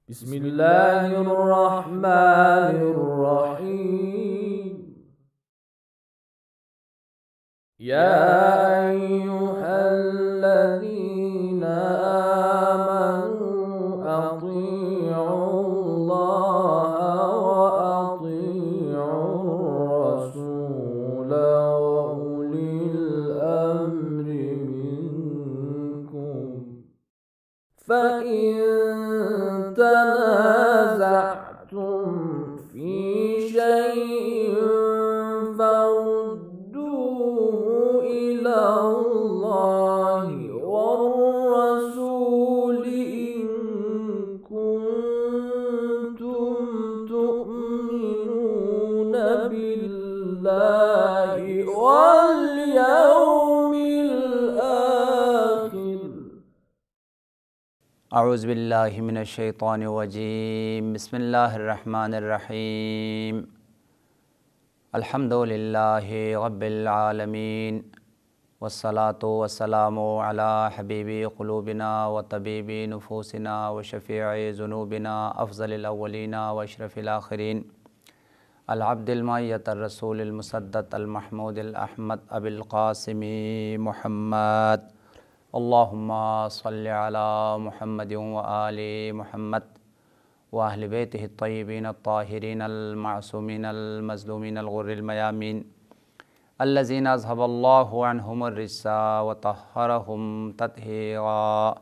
بسم الله الرحمن الرحيم. يا أيها الذين آمنوا أطيعوا الله وأطيعوا الرسول وأولي الأمر منكم، فإن تنازعتم في شيء فردوه إلى الله والرسول إن كنتم تؤمنون بالله واليوم الآخر. اعوذ باللہ من الشیطان الرجیم. بسم اللہ الرحمن الرحیم. الحمد للہ رب العالمین والصلاة والسلام علی حبیب قلوبنا وطبیب نفوسنا وشفیع ذنوبنا افضل الاولین واشرف الاخرین العبد المعیت الرسول المسدد المحمود الاحمد ابی القاسم محمد. اللہم صلی علی محمد وآل محمد واہل بیتہ الطیبین الطاہرین المعصومین المظلومین الغر المیامین الذین اذھب اللہ عنہم الرجس وطہرہم تطہیرا.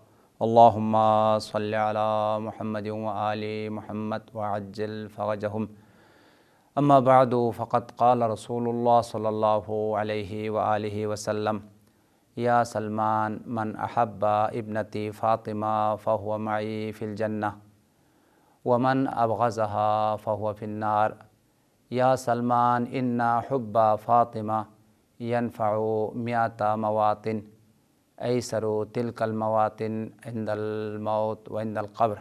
اللہم صلی علی محمد وآل محمد وعجل فرجہم. اما بعد فقد قال رسول اللہ صلی اللہ علیہ وآلہ وسلم: یا سلمان من احب ابنتی فاطمہ فہو معی فی الجنہ ومن ابغضها فہو فی النار. یا سلمان ان حب فاطمہ ینفع مئۃ مواطن ایسر تلک المواطن عند الموت وعند القبر.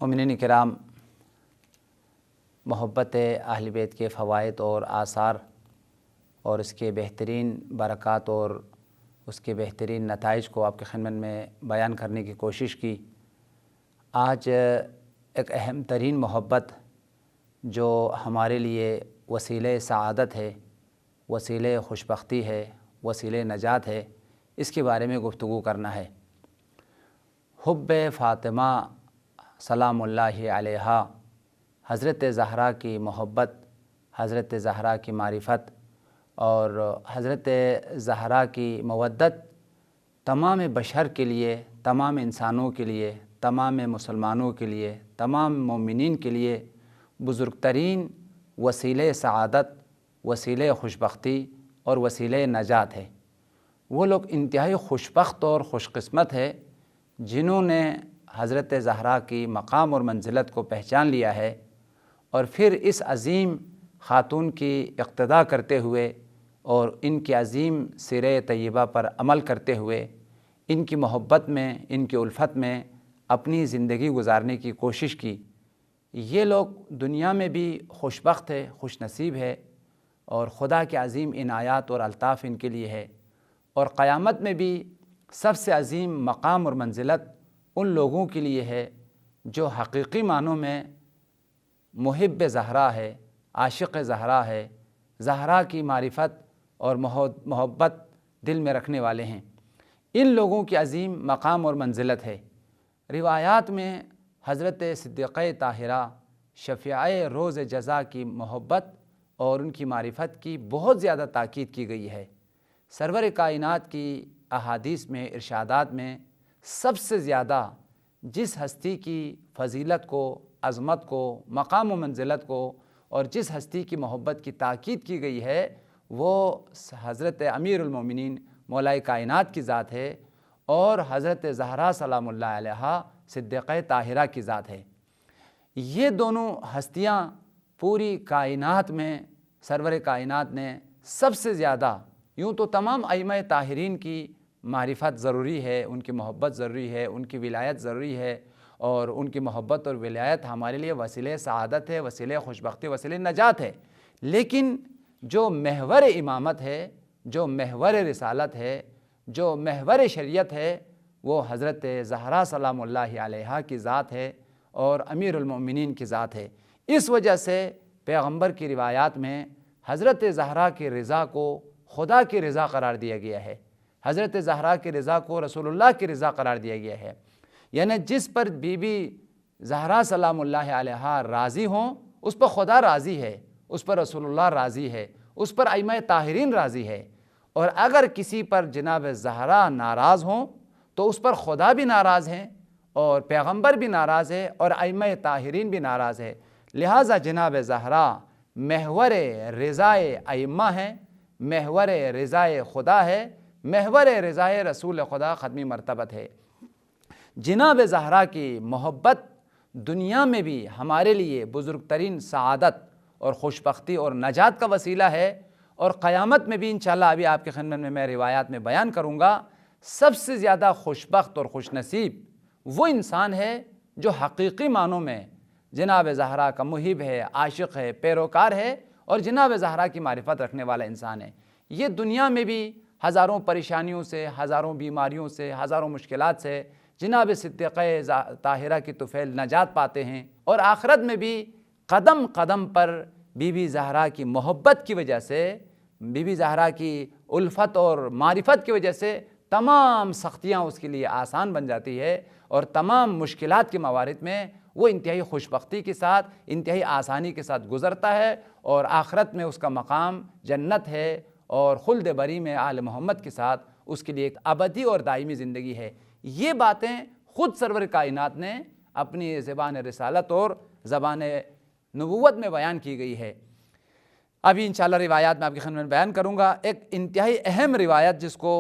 مومنین کرام، محبت اہل بیت کے فوائد اور آثار اور اس کے بہترین برکات اور اس کے بہترین نتائج کو آپ کی خدمت میں بیان کرنے کی کوشش کی. آج ایک اہم ترین محبت جو ہمارے لیے وسیلہ سعادت ہے، وسیلہ خوشبختی ہے، وسیلہ نجات ہے، اس کے بارے میں گفتگو کرنا ہے. حب فاطمہ سلام اللہ علیہا، حضرت زہرا کی محبت، حضرت زہرا کی معرفت اور حضرت زہرا کی مودت تمام بشر کے لیے، تمام انسانوں کے لیے، تمام مسلمانوں کے لیے، تمام مومنین کے لیے بزرگ ترین وسیلہ سعادت، وسیلہ خوشبختی اور وسیلہ نجات ہے. وہ لوگ انتہائی خوشبخت اور خوش قسمت ہے جنہوں نے حضرت زہرا کی مقام اور منزلت کو پہچان لیا ہے اور پھر اس عظیم خاتون کی اقتداء کرتے ہوئے اور ان کی عظیم سیرہ طیبہ پر عمل کرتے ہوئے ان کی محبت میں، ان کی الفت میں اپنی زندگی گزارنے کی کوشش کی. یہ لوگ دنیا میں بھی خوشبخت ہے، خوش نصیب ہے اور خدا کے عظیم عنایات اور الطاف ان کے لیے ہے. اور قیامت میں بھی سب سے عظیم مقام اور منزلت ان لوگوں کے لیے ہے جو حقیقی معنوں میں محب زہرا ہے، عاشق زہرا ہے، زہرا کی معرفت اور محبت دل میں رکھنے والے ہیں. ان لوگوں کی عظیم مقام اور منزلت ہے. روایات میں حضرت صدیقہ طاہرہ شفیعہ روز جزا کی محبت اور ان کی معرفت کی بہت زیادہ تاکید کی گئی ہے. سرور کائنات کی احادیث میں، ارشادات میں سب سے زیادہ جس ہستی کی فضیلت کو، عظمت کو، مقام و منزلت کو اور جس ہستی کی محبت کی تاکید کی گئی ہے وہ حضرت امیر المومنین مولا کائنات کی ذات ہے اور حضرت زہرا سلام اللہ علیہا صدیقہ طاہرہ کی ذات ہے. یہ دونوں ہستیاں پوری کائنات میں سرور کائنات نے سب سے زیادہ، یوں تو تمام ائمہ طاہرین کی معرفت ضروری ہے، ان کی محبت ضروری ہے، ان کی ولایت ضروری ہے اور ان کی محبت اور ولایت ہمارے لیے وسیلہ سعادت ہے، وسیلہ خوشبختی، وسیلہ نجات ہے. لیکن جو محور امامت ہے، جو محور رسالت ہے، جو محور شریعت ہے، وہ حضرت زہرا سلام اللہ علیہا کی ذات ہے اور امیر المؤمنین کی ذات ہے۔ اس وجہ سے پیغمبر کی روایات میں حضرت زہرا کی رضا کو خدا کی رضا قرار دیا گیا ہے، حضرت زہرا کی رضا کو رسول اللہ کی رضا قرار دیا گیا ہے۔ یعنی جس پر بی بی زہرا سلام اللہ علیہا راضی ہوں اس پر خدا راضی ہے، اس پر رسول اللہ راضی ہے، اس پر ائمہ طاہرین راضی ہے۔ اور اگر کسی پر جناب زہرا ناراض ہوں تو اس پر خدا بھی ناراض ہیں اور پیغمبر بھی ناراض ہے اور ائمہ طاہرین بھی ناراض ہے۔ لہٰذا جناب زہرا محور رضائے ائمہ ہیں، محور رضائے خدا ہے، محور رضائے رسول خدا ختمی مرتبت ہے۔ جناب زہرا کی محبت دنیا میں بھی ہمارے لیے بزرگ ترین سعادت اور خوشبختی اور نجات کا وسیلہ ہے، اور قیامت میں بھی انشاءاللہ ابھی آپ کے خدمت میں روایات میں بیان کروں گا، سب سے زیادہ خوشبخت اور خوش نصیب وہ انسان ہے جو حقیقی معنوں میں جناب زہرا کا محب ہے، عاشق ہے، پیروکار ہے اور جناب زہرا کی معرفت رکھنے والا انسان ہے۔ یہ دنیا میں بھی ہزاروں پریشانیوں سے، ہزاروں بیماریوں سے، ہزاروں مشکلات سے جناب صدیقہ طاہرہ کی طفیل نجات پاتے ہیں، اور آخرت میں بھی قدم قدم پر بی بی زہرا کی محبت کی وجہ سے، بی بی زہرا کی الفت اور معرفت کی وجہ سے تمام سختیاں اس کے لیے آسان بن جاتی ہے، اور تمام مشکلات کے موارد میں وہ انتہائی خوشبختی کے ساتھ، انتہائی آسانی کے ساتھ گزرتا ہے، اور آخرت میں اس کا مقام جنت ہے، اور خلد بری میں آل محمد کے ساتھ اس کے لیے ایک ابدی اور دائمی زندگی ہے۔ یہ باتیں خود سرور کائنات نے اپنی زبان رسالت اور زبان نبوت میں بیان کی گئی ہے۔ ابھی انشاءاللہ روایات میں آپ کی خدمت میں بیان کروں گا۔ ایک انتہائی اہم روایت جس کو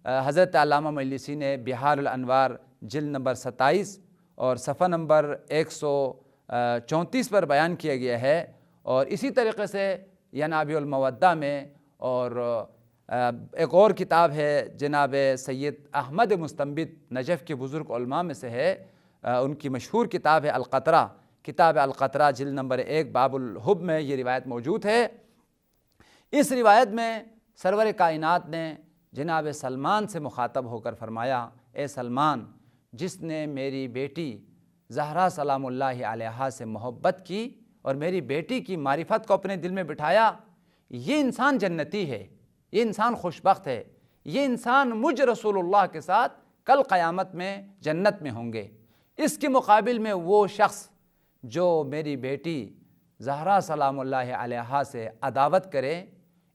حضرت علامہ مجلسی نے بحار الانوار جلد نمبر 27 اور صفحہ نمبر 134 پر بیان کیا گیا ہے، اور اسی طریقے سے ینابع المودہ میں، اور ایک اور کتاب ہے جناب سید احمد مستنبط نجف کے بزرگ علماء میں سے ہے، ان کی مشہور کتاب ہے القطرہ، کتاب القطرہ جلد نمبر 1 باب الحب میں یہ روایت موجود ہے۔ اس روایت میں سرور کائنات نے جناب سلمان سے مخاطب ہو کر فرمایا، اے سلمان، جس نے میری بیٹی زہرا سلام اللہ علیہا سے محبت کی اور میری بیٹی کی معرفت کو اپنے دل میں بٹھایا، یہ انسان جنتی ہے، یہ انسان خوشبخت ہے، یہ انسان مجھ رسول اللہ کے ساتھ کل قیامت میں جنت میں ہوں گے۔ اس کے مقابل میں وہ شخص جو میری بیٹی زہرا سلام اللہ علیہا سے عداوت کرے،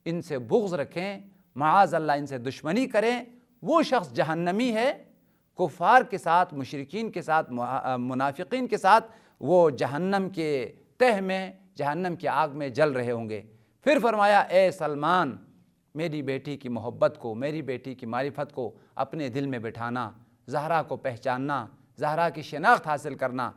ان سے بغض رکھیں، معاذ اللہ ان سے دشمنی کریں، وہ شخص جہنمی ہے۔ کفار کے ساتھ، مشرکین کے ساتھ، منافقین کے ساتھ وہ جہنم کے تہ میں، جہنم کی آگ میں جل رہے ہوں گے۔ پھر فرمایا، اے سلمان، میری بیٹی کی محبت کو، میری بیٹی کی معرفت کو اپنے دل میں بٹھانا، زہرا کو پہچاننا، زہرا کی شناخت حاصل کرنا،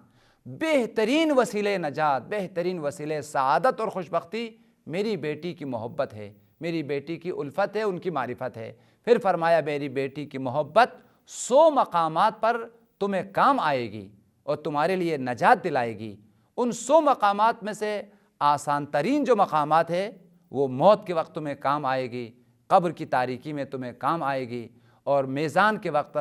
بہترین وسیلہ نجات، بہترین وسیلہ سعادت اور خوشبختی میری بیٹی کی محبت ہے، میری بیٹی کی الفت ہے، ان کی معرفت ہے۔ پھر فرمایا، میری بیٹی کی محبت 100 مقامات پر تمہیں کام آئے گی اور تمہارے لیے نجات دلائے گی۔ ان 100 مقامات میں سے آسان ترین جو مقامات ہے وہ موت کے وقت تمہیں کام آئے گی، قبر کی تاریکی میں تمہیں کام آئے گی، اور میزان کے وقت،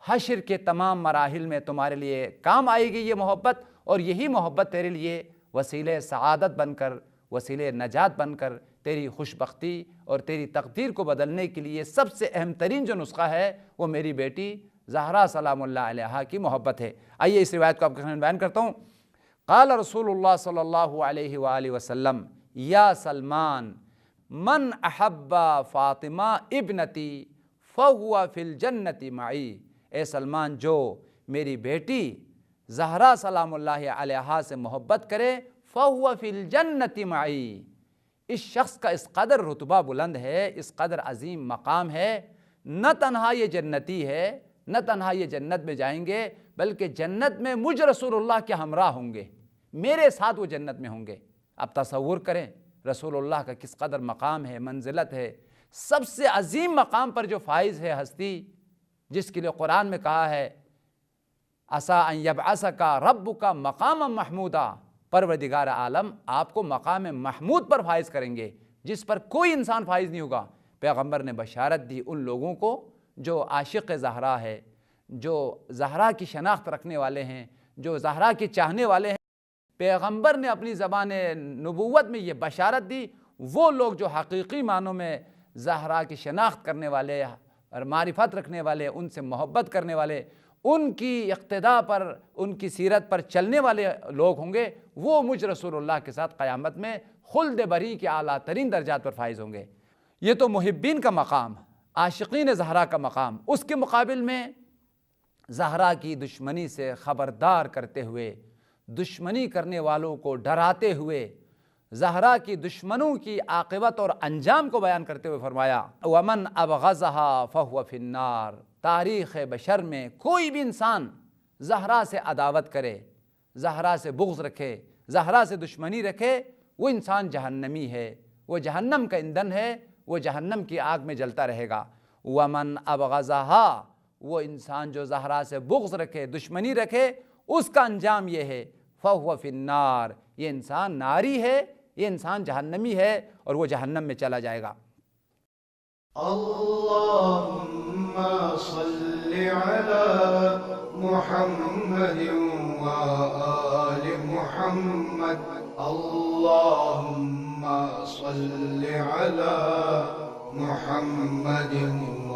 حشر کے تمام مراحل میں تمہارے لیے کام آئے گی یہ محبت، اور یہی محبت تیرے لیے وسیلہ سعادت بن کر، وسیلہ نجات بن کر تیری خوشبختی اور تیری تقدیر کو بدلنے کے لیے سب سے اہم ترین جو نسخہ ہے وہ میری بیٹی زہرا سلام اللہ علیہا کی محبت ہے۔ آئیے اس روایت کو آپ کے سامنے بیان کرتا ہوں۔ قال رسول اللہ صلی اللہ علیہ وآلہ وسلم، یا سلمان، من احب فاطمہ ابنتی فہو فی الجنت معی، اے سلمان، جو میری بیٹی زہرا سلام اللہ علیہا سے محبت کرے، فہو فی الجنت معی، اس شخص کا اس قدر رتبہ بلند ہے، اس قدر عظیم مقام ہے، نہ تنہا یہ جنتی ہے، نہ تنہا یہ جنت میں جائیں گے، بلکہ جنت میں مجھ رسول اللہ کے ہمراہ ہوں گے، میرے ساتھ وہ جنت میں ہوں گے۔ اب تصور کریں رسول اللہ کا کس قدر مقام ہے، منزلت ہے۔ سب سے عظیم مقام پر جو فائز ہے ہستی، جس کے لیے قرآن میں کہا ہے، عسیٰ ان یبعثک ربک مقاما محمودا، پروردگار عالم آپ کو مقام محمود پر فائز کریں گے، جس پر کوئی انسان فائز نہیں ہوگا۔ پیغمبر نے بشارت دی ان لوگوں کو جو عاشق زہرا ہے، جو زہرا کی شناخت رکھنے والے ہیں، جو زہرا کے چاہنے والے ہیں، پیغمبر نے اپنی زبان نبوت میں یہ بشارت دی، وہ لوگ جو حقیقی معنوں میں زہرا کی شناخت کرنے والے اور معرفت رکھنے والے، ان سے محبت کرنے والے، ان کی اقتداء پر، ان کی سیرت پر چلنے والے لوگ ہوں گے، وہ مجھ رسول اللہ کے ساتھ قیامت میں خلد بری کے اعلیٰ ترین درجات پر فائز ہوں گے۔ یہ تو محبین کا مقام، عاشقین زہرا کا مقام۔ اس کے مقابل میں زہرا کی دشمنی سے خبردار کرتے ہوئے، دشمنی کرنے والوں کو ڈراتے ہوئے، زہرا کی دشمنوں کی عاقبت اور انجام کو بیان کرتے ہوئے فرمایا وَمَنْ أَبْغَضَهَا فَهُوَ فِي النَّارِ۔ تاریخ بشر میں کوئی بھی انسان زہرا سے عداوت کرے، زہرا سے بغض رکھے، زہرا سے دشمنی رکھے، وہ انسان جہنمی ہے، وہ جہنم کا ایندھن ہے، وہ جہنم کی آگ میں جلتا رہے گا۔ وَمَنْ أَبْغَضَهَا، وہ انسان جو زہرا سے بغض رکھے، دشمنی رکھے، اس کا انجام یہ ہے فَهُوَ فِي النَّارِ، یہ انسان ناری ہے، یہ انسان جہنمی ہے اور وہ جہنم میں چلا جائے گا۔ اللہم صلی علی محمد و آل محمد، اللہم صلی علی محمد و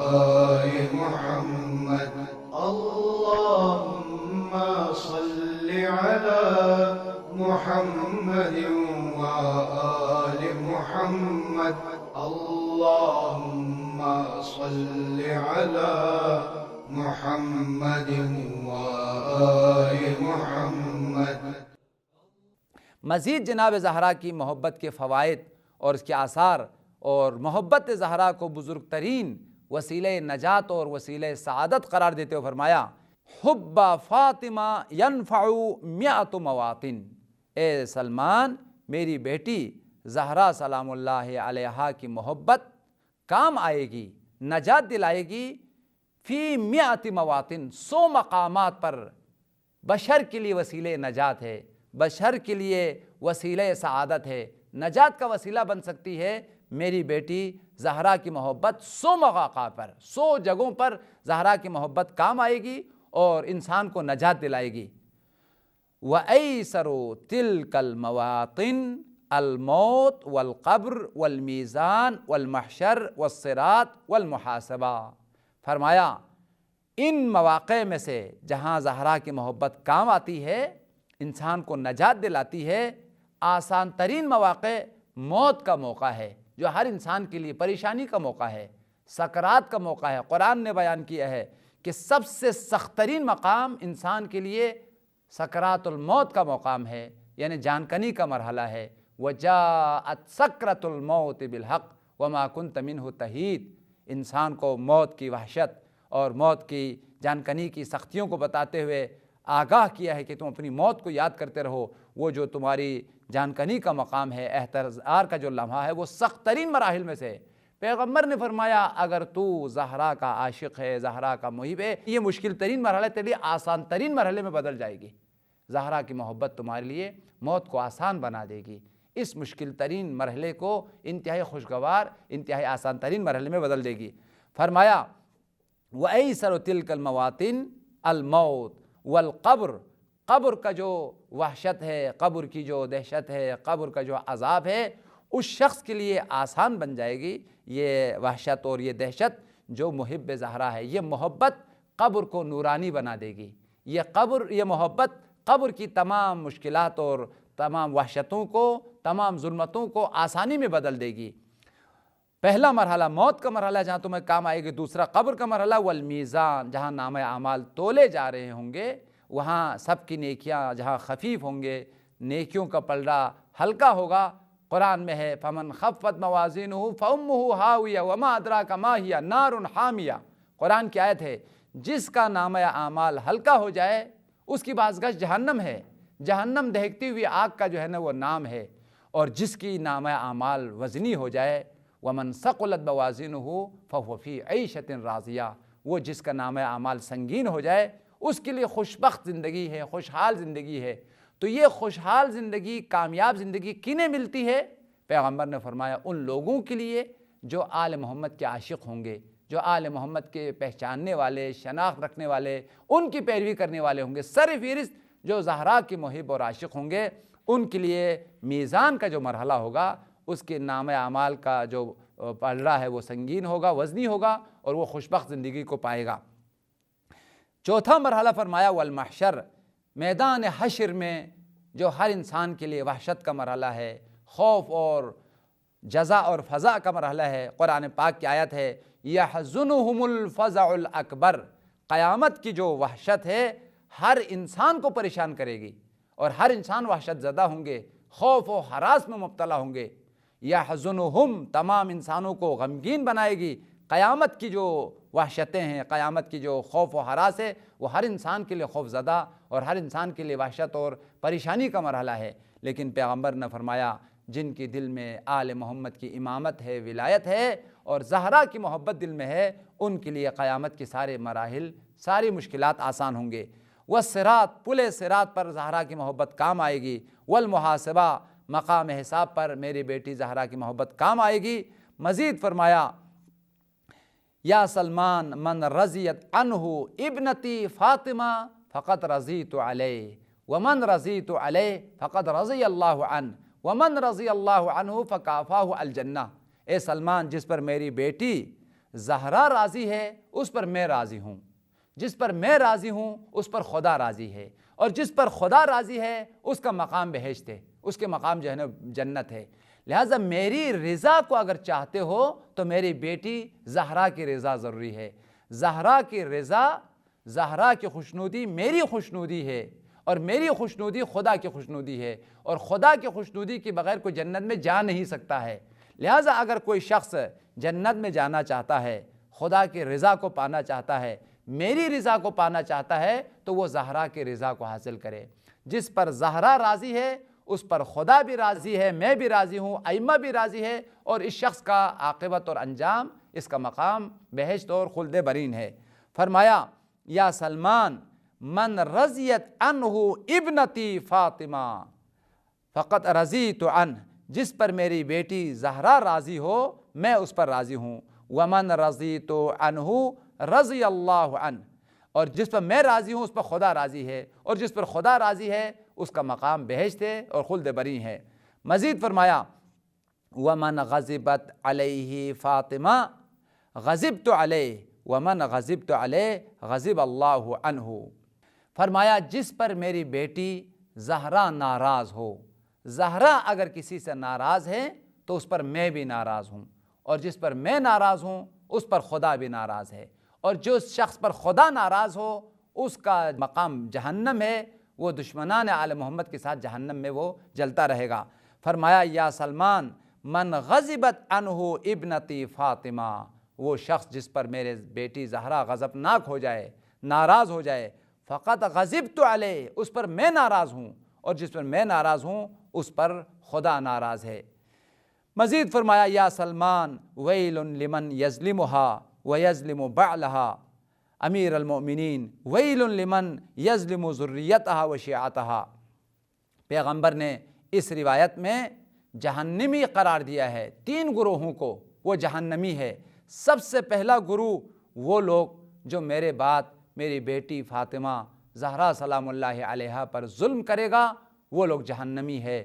آل محمد، اللہم صلی علی محمد و آل محمد، اللہم صلی علی محمد و آل محمد۔ مزید جناب زہرا کی محبت کے فوائد اور اس کے آثار اور محبت زہرا کو بزرگ ترین وسیلہ نجات اور وسیلہ سعادت قرار دیتے ہوئے فرمایا حب فاطمہ ینفع 100 مواطن۔ اے سلمان، میری بیٹی زہرا سلام اللہ علیہا کی محبت کام آئے گی، نجات دلائے گی، فی 100 مواطن، 100 مقامات پر بشر کے لیے وسیلہ نجات ہے، بشر کے لیے وسیلہ سعادت ہے، نجات کا وسیلہ بن سکتی ہے میری بیٹی زہرا کی محبت۔ 100 مواقع پر، 100 جگہوں پر زہرا کی محبت کام آئے گی اور انسان کو نجات دلائے گی۔ وَأَيْسَرُ تِلْكَ الْمَوَاطِنِ الموت والقبر والمیزان والمحشر والصراط والمحاسبہ۔ فرمایا ان مواقع میں سے جہاں زہرا کی محبت کام آتی ہے، انسان کو نجات دلاتی ہے، آسان ترین مواقع موت کا موقع ہے، جو ہر انسان کے لیے پریشانی کا موقع ہے، سکرات کا موقع ہے۔ قرآن نے بیان کیا ہے کہ سب سے سخت ترین مقام انسان کے لیے سکرات الموت کا مقام ہے، یعنی جان کنی کا مرحلہ ہے۔ وَجَاءَتْ سَكْرَةُ الْمَوْتِ بِالْحَقِّ وَمَا كُنْتَ مِنْهُ تَحِيدٌ۔ انسان کو موت کی وحشت اور موت کی جان کنی کی سختیوں کو بتاتے ہوئے آگاہ کیا ہے کہ تم اپنی موت کو یاد کرتے رہو، وہ جو تمہاری جان کنی کا مقام ہے، احتضار کا جو لمحہ ہے، وہ سخت ترین مراحل میں سے۔ پیغمبر نے فرمایا اگر تو زہرا کا عاشق ہے، زہرا کا محب ہے، یہ مشکل ترین مرحلہ تیرے لیے آسان ترین مرحلے میں بدل جائے گی۔ زہرا کی محبت تمہارے لیے موت کو آسان بنا دے گی، اس مشکل ترین مرحلے کو انتہائی خوشگوار، انتہائی آسان ترین مرحلے میں بدل دے گی۔ فرمایا وَأَيْسَرُ تِلْكَ الْمَوَاطِنِ الموت والقبر، قبر کا جو وحشت ہے، قبر کی جو دہشت ہے، قبر کا جو عذاب ہے، اس شخص کے لیے آسان بن جائے گی یہ وحشت اور یہ دہشت جو محب زہرا ہے۔ یہ محبت قبر کو نورانی بنا دے گی، یہ محبت قبر کی تمام مشکلات اور تمام وحشتوں کو، تمام ظلمتوں کو آسانی میں بدل دے گی۔ پہلا مرحلہ موت کا مرحلہ جہاں تمہیں کام آئے گی، دوسرا قبر کا مرحلہ والمیزان، جہاں نامہ اعمال تولے جا رہے ہوں گے، وہاں سب کی نیکیاں جہاں خفیف ہوں گے، نیکیوں کا پلڑا ہلکا ہوگا۔ قرآن میں ہے فَمَنْ خَفَّتْ مَوَازِينُهُ فَأُمُّهُ هَاوِيَةٌ وَمَا أَدْرَاكَ مَا هِيَ نَارٌ حَامِيَةٌ۔ قرآن کی آیت ہے جس کا نامہ اعمال ہلکا ہو جائے اس کی بازگشت جہنم ہے، جہنم دہکتی ہوئی آگ کا جو ہے نا وہ نام ہے، اور جس کی نامہ اعمال وزنی ہو جائے وَمَنْ ثَقُلَتْ مَوَازِينُهُ فَهُوَ فِي عِيشَةٍ رَاضِيَةٍ، وہ جس کا نامہ اعمال سنگین ہو جائے اس کے لیے خوشبخت زندگی ہے، خوشحال زندگی ہے۔ تو یہ خوشحال زندگی، کامیاب زندگی کنہیں ملتی ہے؟ پیغمبر نے فرمایا ان لوگوں کے لیے جو آل محمد کے عاشق ہوں گے، جو آل محمد کے پہچاننے والے، شناخت رکھنے والے، ان کی پیروی کرنے والے ہوں گے، سر فہرست جو زہرا کے محب اور عاشق ہوں گے، ان کے لیے میزان کا جو مرحلہ ہوگا، اس کے نام اعمال کا جو پلڑا ہے وہ سنگین ہوگا، وزنی ہوگا، اور وہ خوشبخت زندگی کو پائے گا۔ چوتھا مرحلہ فرمایا والمحشر، میدان حشر میں جو ہر انسان کے لیے وحشت کا مرحلہ ہے، خوف اور جزا اور فضا کا مرحلہ ہے۔ قرآن پاک کی آیت ہے یحزنہم الفزع الاکبر، قیامت کی جو وحشت ہے ہر انسان کو پریشان کرے گی، اور ہر انسان وحشت زدہ ہوں گے، خوف و ہراس میں مبتلا ہوں گے۔ یحزنہم، تمام انسانوں کو غمگین بنائے گی۔ قیامت کی جو وحشتیں ہیں، قیامت کی جو خوف و ہراس ہے، وہ ہر انسان کے لیے خوف زدہ اور ہر انسان کے لیے وحشت اور پریشانی کا مرحلہ ہے۔ لیکن پیغمبر نے فرمایا جن کی دل میں آل محمد کی امامت ہے، ولایت ہے، اور زہرا کی محبت دل میں ہے، ان کے لیے قیامت کے سارے مراحل، ساری مشکلات آسان ہوں گے۔ والصراط، پل صراط پر زہرا کی محبت کام آئے گی۔ والمحاسبہ، مقام حساب پر میری بیٹی زہرا کی محبت کام آئے گی۔ مزید فرمایا یا سلمان من رضیت عنہ ابنتی فاطمہ فقط رضیت علیہ ومن رضیت علیہ فقط رضی اللہ عنہ ومن رضی اللہ عنہ فکافاہ الجنہ۔ اے سلمان، جس پر میری بیٹی زہرا راضی ہے اس پر میں راضی ہوں، جس پر میں راضی ہوں اس پر خدا راضی ہے، اور جس پر خدا راضی ہے اس کا مقام بہشت ہے، اس کے مقام جو ہے نا جنت ہے۔ لہٰذا میری رضا کو اگر چاہتے ہو تو میری بیٹی زہرا کی رضا ضروری ہے۔ زہرا کی رضا، زہرا کی خوشنودی میری خوشنودی ہے، اور میری خوشنودی خدا کی خوشنودی ہے، اور خدا کی خوشنودی کے بغیر کوئی جنت میں جا نہیں سکتا ہے۔ لہٰذا اگر کوئی شخص جنت میں جانا چاہتا ہے، خدا کی رضا کو پانا چاہتا ہے، میری رضا کو پانا چاہتا ہے، تو وہ زہرا کی رضا کو حاصل کرے۔ جس پر زہرا راضی ہے اس پر خدا بھی راضی ہے، میں بھی راضی ہوں، ائمہ بھی راضی ہے، اور اس شخص کا عاقبت اور انجام، اس کا مقام بہشت اور خلد برین ہے۔ فرمایا یا سلمان من رضیت عنہ ابنتی فاطمہ فقط رضیت عنہ، جس پر میری بیٹی زہرا راضی ہو میں اس پر راضی ہوں۔ ومن رضیت عنہ رضی اللہ عنہ، اور جس پر میں راضی ہوں اس پر خدا راضی ہے، اور جس پر خدا راضی ہے اس کا مقام بہشت ہے اور خلد بری ہے۔ مزید فرمایا ومن غضبت علیہ فاطمہ غضبت علیہ ومن غضبت علیہ غضب اللہ عنہ۔ فرمایا جس پر میری بیٹی زہرا ناراض ہو، زہرا اگر کسی سے ناراض ہے تو اس پر میں بھی ناراض ہوں، اور جس پر میں ناراض ہوں اس پر خدا بھی ناراض ہے، اور جو شخص پر خدا ناراض ہو اس کا مقام جہنم ہے، وہ دشمنان آل محمد کے ساتھ جہنم میں وہ جلتا رہے گا۔ فرمایا یا سلمان من غضبت عنہ ابنتی فاطمہ، وہ شخص جس پر میرے بیٹی زہرا غضبناک ہو جائے، ناراض ہو جائے، فقط غضبت علیہ، اس پر میں ناراض ہوں، اور جس پر میں ناراض ہوں اس پر خدا ناراض ہے۔ مزید فرمایا یا سلمان ویل لمن یظلمها ویظلم بعلها امیر المؤمنین ویل لمن یظلم ذریتها وشیعتها۔ پیغمبر نے اس روایت میں جہنمی قرار دیا ہے، تین گروہوں کو وہ جہنمی ہے۔ سب سے پہلا گروہ وہ لوگ جو میرے بعد میری بیٹی فاطمہ زہرا سلام اللہ علیہا پر ظلم کرے گا، وہ لوگ جہنمی ہے۔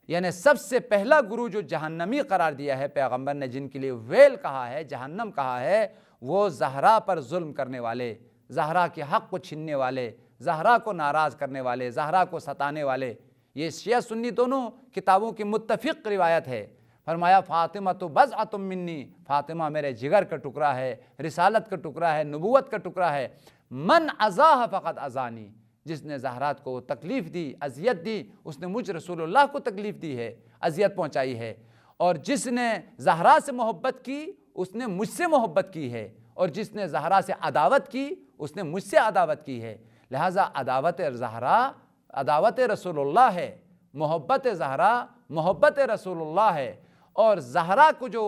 یعنی سب سے پہلا گروہ جو جہنمی قرار دیا ہے پیغمبر نے، جن کے لیے ویل کہا ہے، جہنم کہا ہے، وہ زہرا پر ظلم کرنے والے، زہرا کے حق کو چھیننے والے، زہرا کو ناراض کرنے والے، زہرا کو ستانے والے۔ یہ شیعہ سنی دونوں کتابوں کی متفق روایت ہے۔ فرمایا فاطمہ تو بضعۃ منی، فاطمہ میرے جگر کا ٹکڑا ہے، رسالت کا ٹکڑا ہے، نبوت کا ٹکڑا ہے۔ من اذاہ فقط اذانی، جس نے زہرات کو تکلیف دی، اذیت دی، اس نے مجھ رسول اللہ کو تکلیف دی ہے، اذیت پہنچائی ہے۔ اور جس نے زہرا سے محبت کی اس نے مجھ سے محبت کی ہے، اور جس نے زہرا سے عداوت کی اس نے مجھ سے عداوت کی ہے۔ لہٰذا عداوت زہرا عداوت رسول اللہ ہے، محبت زہرا محبت رسول اللہ ہے۔ اور زہرا کو جو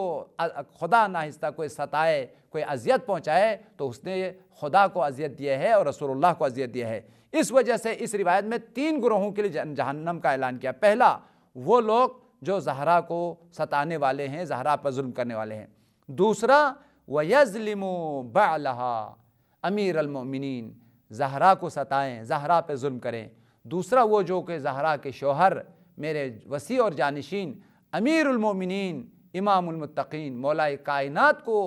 خدا ناہستہ کوئی ستائے، کوئی اذیت پہنچائے تو اس نے خدا کو اذیت دیا ہے اور رسول اللہ کو اذیت دیا ہے۔ اس وجہ سے اس روایت میں تین گروہوں کے لیے جہنم کا اعلان کیا۔ پہلا وہ لوگ جو زہرا کو ستانے والے ہیں، زہرا پر ظلم کرنے والے ہیں۔ دوسرا وَيَظْلِمُوا بَعْلَهَا، امیر المؤمنین زہرا کو ستائیں، زہرا پہ ظلم کریں۔ دوسرا وہ جو کہ زہرا کے شوہر میرے وسیع اور جانشین امیر المؤمنین امام المتقین مولا کائنات کو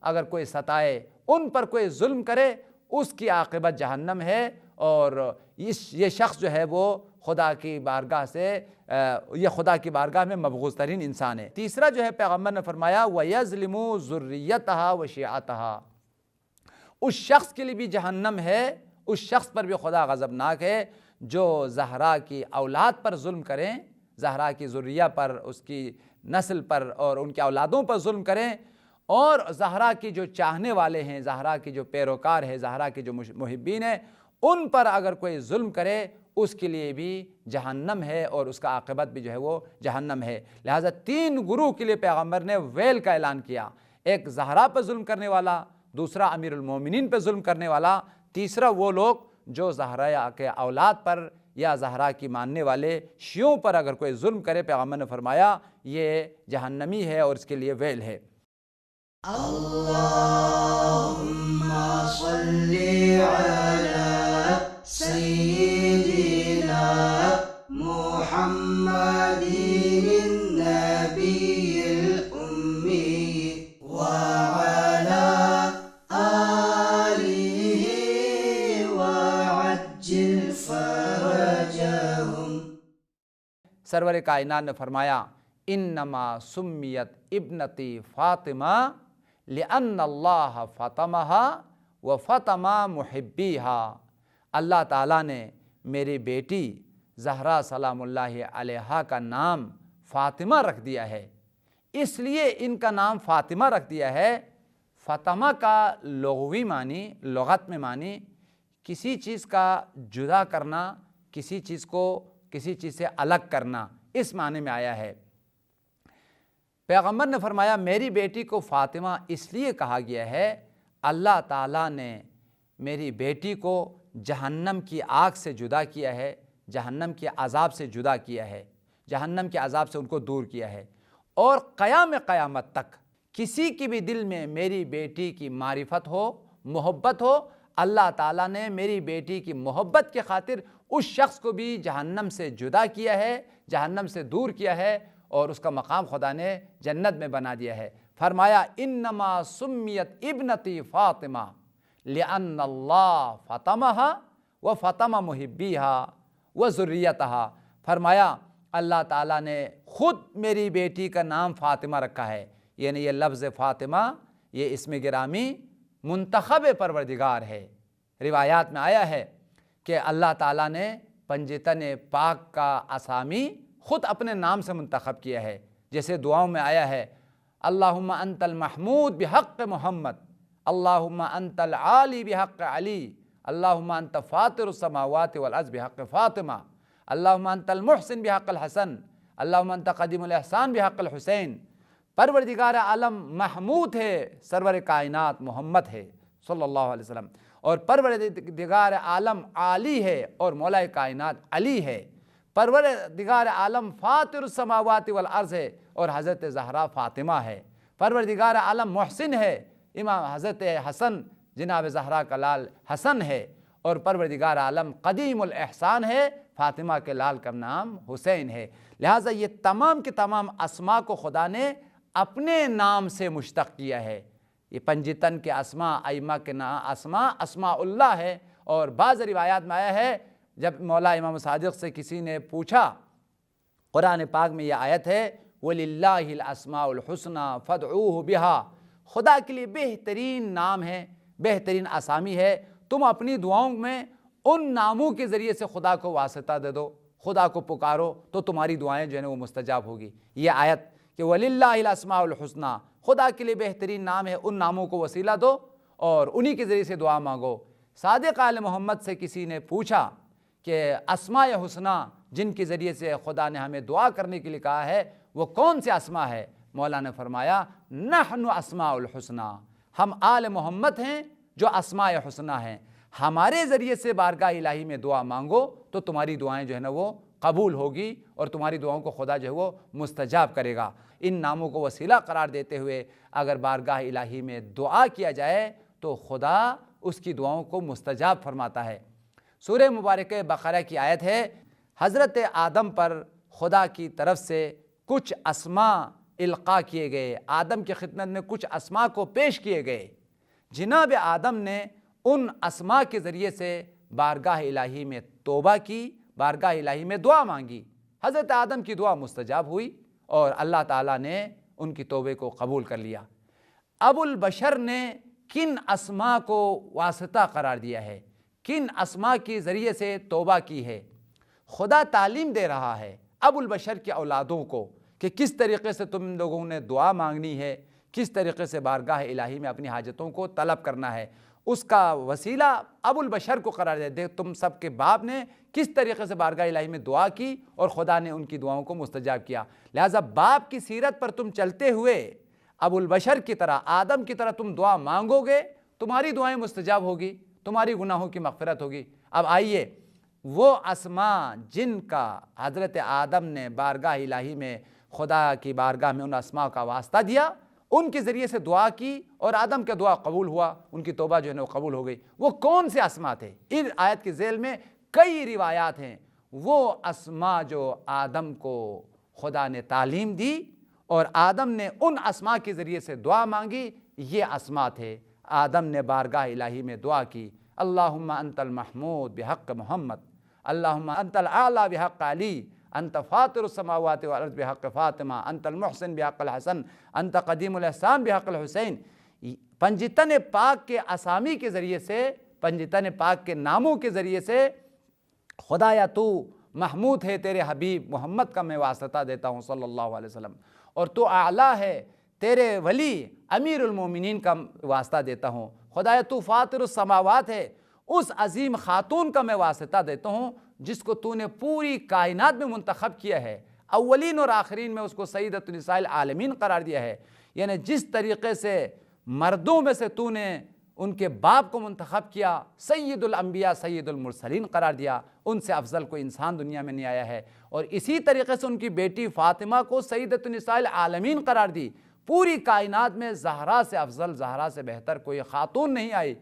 اگر کوئی ستائے، ان پر کوئی ظلم کرے، اس کی عاقبت جہنم ہے، اور یہ شخص جو ہے وہ خدا کی بارگاہ سے یہ خدا کی بارگاہ میں مبغوض ترین انسان ہے۔ تیسرا جو ہے پیغمبر نے فرمایا وَيَظْلِمُ ذُرِّيَّتَهَا وَشِيعَتَهَا، اس شخص کے لیے بھی جہنم ہے، اس شخص پر بھی خدا غضبناک ہے جو زہرا کی اولاد پر ظلم کریں، زہرا کی ذریہ پر، اس کی نسل پر اور ان کے اولادوں پر ظلم کریں، اور زہرا کی جو چاہنے والے ہیں، زہرا کی جو پیروکار ہیں، زہرا کے جو محبین ہیں، ان پر اگر کوئی ظلم کرے اس کے لیے بھی جہنم ہے، اور اس کا عاقبت بھی جو ہے وہ جہنم ہے۔ لہٰذا تین گروہ کے لیے پیغمبر نے ویل کا اعلان کیا، ایک زہرا پر ظلم کرنے والا، دوسرا امیر المومنین پہ ظلم کرنے والا، تیسرا وہ لوگ جو زہرا کے اولاد پر یا زہرا کی ماننے والے شیعوں پر اگر کوئی ظلم کرے، پیغمبر نے فرمایا یہ جہنمی ہے اور اس کے لیے ویل ہے۔ اللہم صلی علی سیدنا محمد النبی الأمی وعلی آلہ وعجل فرجہم۔ سرور کائنات نے فرمایا انما سمیت ابنتی فاطمہ لأن اللہ فطمہا وفطم محبیہا، اللہ تعالیٰ نے میری بیٹی زہرا سلام اللہ علیہا کا نام فاطمہ رکھ دیا ہے، اس لیے ان کا نام فاطمہ رکھ دیا ہے۔ فطمہ کا لغوی معنی، لغت میں معنی کسی چیز کا جدا کرنا، کسی چیز کو کسی چیز سے الگ کرنا، اس معنی میں آیا ہے۔ پیغمبر نے فرمایا میری بیٹی کو فاطمہ اس لیے کہا گیا ہے، اللہ تعالیٰ نے میری بیٹی کو جہنم کی آگ سے جدا کیا ہے، جہنم کے عذاب سے جدا کیا ہے، جہنم کے عذاب سے ان کو دور کیا ہے، اور قیامت تک کسی کی بھی دل میں میری بیٹی کی معرفت ہو، محبت ہو، اللہ تعالیٰ نے میری بیٹی کی محبت کی خاطر اس شخص کو بھی جہنم سے جدا کیا ہے، جہنم سے دور کیا ہے، اور اس کا مقام خدا نے جنت میں بنا دیا ہے۔ فرمایا انما سمیت ابنتی فاطمہ لأن اللہ فطمہا وفطم محبیہا وذریتہا، فرمایا اللہ تعالیٰ نے خود میری بیٹی کا نام فاطمہ رکھا ہے، یعنی یہ لفظ فاطمہ یہ اسم گرامی منتخب پروردگار ہے۔ روایات میں آیا ہے کہ اللہ تعالیٰ نے پنجتن پاک کا اسامی خود اپنے نام سے منتخب کیا ہے، جیسے دعاؤں میں آیا ہے اللہم انت المحمود بحق محمد، اللہم انت العالی بحق علی، اللہم انت فاطر السماوات والارض بحق فاطمہ، اللہم انت المحسن بحق الحسن، اللہم انت قدیم الاحسان بحق الحسین۔ پروردگار عالم محمود ہے، سرور کائنات محمد ہے صلی اللہ علیہ وسلم، اور پروردگار عالم عالی ہے اور مولا کائنات علی ہے، پروردگار عالم فاطر السماوات والارض ہے اور حضرت زہرا فاطمہ ہے، پروردگار عالم محسن ہے، امام حضرت حسن جناب زہرا کا لال حسن ہے، اور پروردگار عالم قدیم الاحسان ہے، فاطمہ کے لال کا نام حسین ہے۔ لہٰذا یہ تمام کے تمام اسماء کو خدا نے اپنے نام سے مشتق کیا ہے۔ یہ پنجتن کے اسماء، ائمہ کے اسماء اللہ ہے، اور بعض روایات میں آیا ہے جب مولا امام صادق سے کسی نے پوچھا، قرآن پاک میں یہ آیت ہے وَلِلَّهِ الْأَسْمَاءُ الْحُسْنَى فَادْعُوهُ بِهَا، خدا کے لیے بہترین نام ہے، بہترین اسامی ہے، تم اپنی دعاؤں میں ان ناموں کے ذریعے سے خدا کو واسطہ دے دو، خدا کو پکارو تو تمہاری دعائیں جو ہیں وہ مستجاب ہوگی۔ یہ آیت کہ وَلِلَّهِ الْأَسْمَاءُ الْحُسْنَى، خدا کے لیے بہترین نام ہے، ان ناموں کو وسیلہ دو اور انہی کے ذریعے سے دعا مانگو۔ صادق آل محمد سے کسی نے پوچھا کہ اسماء حسنہ جن کے ذریعے سے خدا نے ہمیں دعا کرنے کے لیے کہا ہے وہ کون سے اسماء ہے؟ مولا نے فرمایا نحن اسماء الحسنہ، ہم آل محمد ہیں جو اسماء حسنہ ہیں، ہمارے ذریعے سے بارگاہ الہی میں دعا مانگو تو تمہاری دعائیں جو ہے نا وہ قبول ہوگی اور تمہاری دعاؤں کو خدا جو ہے وہ مستجاب کرے گا۔ ان ناموں کو وسیلہ قرار دیتے ہوئے اگر بارگاہ الہی میں دعا کیا جائے تو خدا اس کی دعاؤں کو مستجاب فرماتا ہے۔ سورہ مبارکہ بقرہ کی آیت ہے، حضرت آدم پر خدا کی طرف سے کچھ اسماء القاء کیے گئے، آدم کی خدمت میں کچھ اسماء کو پیش کیے گئے۔ جناب آدم نے ان اسماء کے ذریعے سے بارگاہ الہی میں توبہ کی، بارگاہ الہی میں دعا مانگی۔ حضرت آدم کی دعا مستجاب ہوئی اور اللہ تعالیٰ نے ان کی توبے کو قبول کر لیا۔ ابو البشر نے کن اسماء کو واسطہ قرار دیا ہے، کن اسماء کے ذریعے سے توبہ کی ہے؟ خدا تعلیم دے رہا ہے ابو البشر کے اولادوں کو کہ کس طریقے سے تم لوگوں نے دعا مانگنی ہے، کس طریقے سے بارگاہ الہی میں اپنی حاجتوں کو طلب کرنا ہے۔ اس کا وسیلہ ابو البشر کو قرار دے، تم سب کے باپ نے کس طریقے سے بارگاہ الہی میں دعا کی اور خدا نے ان کی دعاؤں کو مستجاب کیا۔ لہٰذا باپ کی سیرت پر تم چلتے ہوئے ابو البشر کی طرح، آدم کی طرح تم دعا مانگو گے، تمہاری دعائیں مستجاب ہوگی، تمہاری گناہوں کی مغفرت ہوگی۔ اب آئیے وہ اسماء جن کا حضرت آدم نے بارگاہ الہی میں خدا کی بارگاہ میں ان اسماء کا واسطہ دیا، ان کے ذریعے سے دعا کی اور آدم کا دعا قبول ہوا، ان کی توبہ جو ہے وہ قبول ہو گئی۔ وہ کون سے اسماء تھے؟ ان آیت کے ذیل میں کئی روایات ہیں۔ وہ اسماء جو آدم کو خدا نے تعلیم دی اور آدم نے ان اسماء کے ذریعے سے دعا مانگی، یہ اسماء تھے۔ آدم نے بارگاہ الہی میں دعا کی، اللہم انت المحمود بحق محمد، اللہم انت الاعلی بحق علی، انت فاطر السماوات والارض بحق فاطمہ، انت المحسن بحق الحسن، انت قدیم الاحسان بحق الحسین۔ پنجتن پاک کے اسامی کے ذریعے سے، پنجتن پاک کے ناموں کے ذریعے سے خدایا تو محمود ہے، تیرے حبیب محمد کا میں واسطہ دیتا ہوں صلی اللہ علیہ وسلم، اور تو اعلیٰ ہے، تیرے ولی امیر المومنین کا واسطہ دیتا ہوں۔ خدایا تو فاطر السماوات ہے، اس عظیم خاتون کا میں واسطہ دیتا ہوں جس کو تو نے پوری کائنات میں منتخب کیا ہے، اولین اور آخرین میں اس کو سیدۃ النساء العالمین قرار دیا ہے۔ یعنی جس طریقے سے مردوں میں سے تو نے ان کے باپ کو منتخب کیا، سید الانبیاء سید المرسلین قرار دیا، ان سے افضل کوئی انسان دنیا میں نہیں آیا ہے، اور اسی طریقے سے ان کی بیٹی فاطمہ کو سیدۃ النساء العالمین قرار دی۔ پوری کائنات میں زہرا سے افضل، زہرا سے بہتر کوئی خاتون نہیں آئی،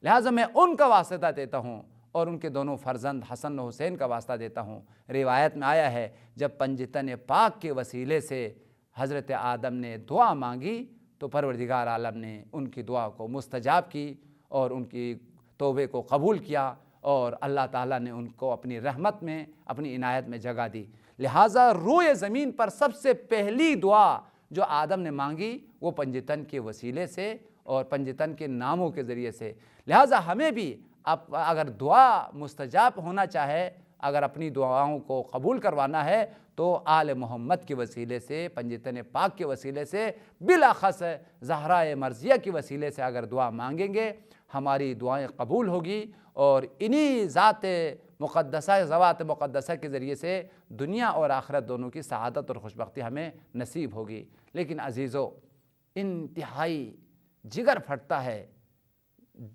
لہٰذا میں ان کا واسطہ دیتا ہوں اور ان کے دونوں فرزند حسن و حسین کا واسطہ دیتا ہوں۔ روایت میں آیا ہے جب پنجتن پاک کے وسیلے سے حضرت آدم نے دعا مانگی تو پروردگار عالم نے ان کی دعا کو مستجاب کی اور ان کی توبے کو قبول کیا، اور اللہ تعالیٰ نے ان کو اپنی رحمت میں، اپنی عنایت میں جگہ دی۔ لہٰذا روئے زمین پر سب سے پہلی دعا جو آدم نے مانگی وہ پنجتن کے وسیلے سے اور پنجتن کے ناموں کے ذریعے سے۔ لہٰذا ہمیں بھی اگر دعا مستجاب ہونا چاہے، اگر اپنی دعاؤں کو قبول کروانا ہے تو آل محمد کے وسیلے سے، پنجتن پاک کے وسیلے سے، بالاخص زہرائے مرضیہ کے وسیلے سے اگر دعا مانگیں گے ہماری دعائیں قبول ہوگی، اور انہی ذات مقدسہ، ذوات مقدسہ کے ذریعے سے دنیا اور آخرت دونوں کی سعادت اور خوشبختی ہمیں نصیب ہوگی۔ لیکن عزیزو، انتہائی جگر پھٹتا ہے،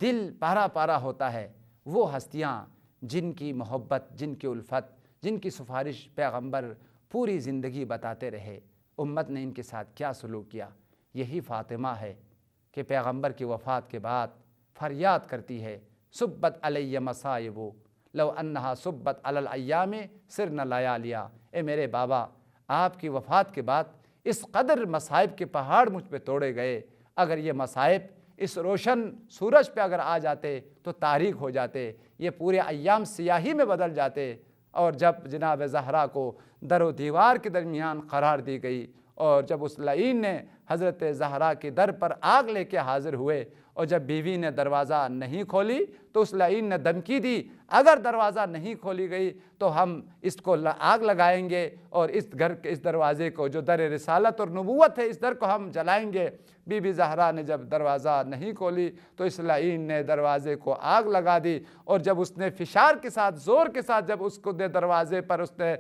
دل پارا پارا ہوتا ہے وہ ہستیاں جن کی محبت، جن کی الفت، جن کی سفارش پیغمبر پوری زندگی بتاتے رہے، امت نے ان کے ساتھ کیا سلوک کیا۔ یہی فاطمہ ہے کہ پیغمبر کی وفات کے بعد فریاد کرتی ہے، سبت علی مصائب لو انہا سبت علی الایام سرن لیالیا۔ اے میرے بابا، آپ کی وفات کے بعد اس قدر مصائب کے پہاڑ مجھ پہ توڑے گئے، اگر یہ مصائب اس روشن سورج پہ اگر آ جاتے تو تاریک ہو جاتے، یہ پورے ایام سیاہی میں بدل جاتے۔ اور جب جناب زہرا کو در و دیوار کے درمیان قرار دی گئی، اور جب اس لعین نے حضرت زہرا کے در پر آگ لے کے حاضر ہوئے، اور جب بیوی نے دروازہ نہیں کھولی تو اس لعین نے دھمکی دی، اگر دروازہ نہیں کھولی گئی تو ہم اس کو آگ لگائیں گے، اور اس گھر کے اس دروازے کو جو در رسالت اور نبوت ہے اس در کو ہم جلائیں گے۔ بی بی زہرا نے جب دروازہ نہیں کھولی تو اس لعین نے دروازے کو آگ لگا دی، اور جب اس نے فشار کے ساتھ، زور کے ساتھ جب اس کو دروازے پر اس نے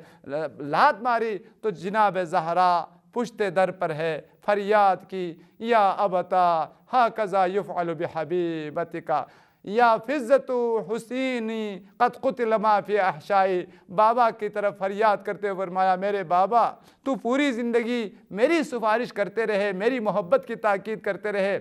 لات ماری تو جناب زہرا پشت در پر ہے، فریاد کی، یا ابتا ہاکذا یفعل بحبیبتک، یا فزت حسینی قد قتل ما فی احشائی، بابا کی طرف فریاد کرتے ہوئے فرمایا میرے بابا تو پوری زندگی میری سفارش کرتے رہے، میری محبت کی تاکید کرتے رہے،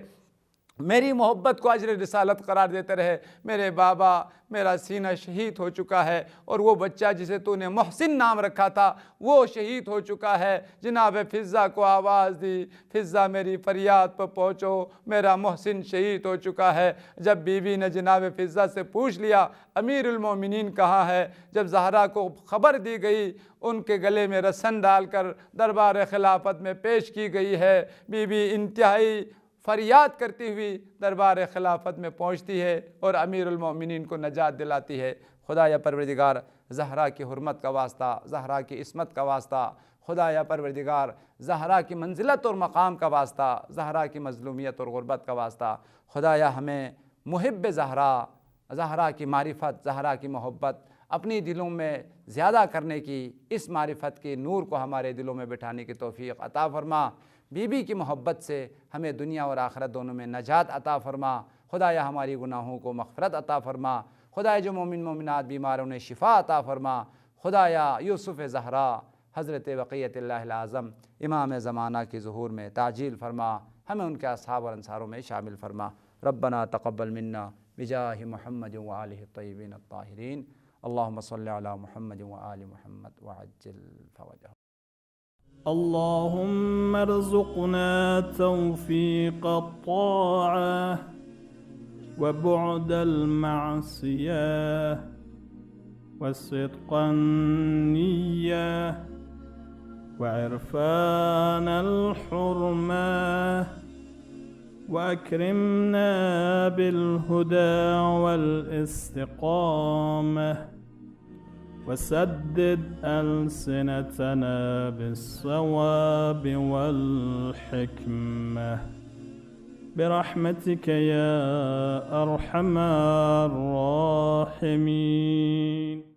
میری محبت کو اجر رسالت قرار دیتے رہے، میرے بابا میرا سینہ شہید ہو چکا ہے، اور وہ بچہ جسے تو نے محسن نام رکھا تھا وہ شہید ہو چکا ہے۔ جناب فضہ کو آواز دی، فضہ میری فریاد پر پہنچو، میرا محسن شہید ہو چکا ہے۔ جب بیوی نے جناب فضہ سے پوچھ لیا امیر المومنین کہاں ہے، جب زہرا کو خبر دی گئی، ان کے گلے میں رسن ڈال کر دربار خلافت میں پیش کی گئی ہے، بی بی انتہائی فریاد کرتی ہوئی دربار خلافت میں پہنچتی ہے اور امیر المومنین کو نجات دلاتی ہے۔ خدایا پروردگار زہرا کی حرمت کا واسطہ، زہرا کی عصمت کا واسطہ، خدایا پروردگار زہرا کی منزلت اور مقام کا واسطہ، زہرا کی مظلومیت اور غربت کا واسطہ، خدایا ہمیں محب زہرا، زہرا کی معرفت، زہرا کی محبت اپنی دلوں میں زیادہ کرنے کی، اس معرفت کے نور کو ہمارے دلوں میں بٹھانے کی توفیق عطا فرما۔ بی بی کی محبت سے ہمیں دنیا اور آخرت دونوں میں نجات عطا فرما۔ خدایا ہماری گناہوں کو مغفرت عطا فرما۔ خدایا جو مومن مومنات بیمار انہیں شفا عطا فرما۔ خدایا یوسف زہرا، حضرت بقیت اللہ العظم امام زمانہ کی ظہور میں تعجیل فرما، ہمیں ان کے اصحاب اور انصاروں میں شامل فرما۔ ربنا تقبل منا بجاہ محمد وآلہ الطیبین الطاہرین، اللہم صلی علی محمد وآل محمد وعجل فرجہ۔ اللهم ارزقنا توفيق الطاعة وبعد المعصية وصدق النية وعرفان الحرمة، وأكرمنا بالهدى والاستقامة، وسدد ألسنتنا بالصواب والحكمة برحمتك يا أرحم الراحمين.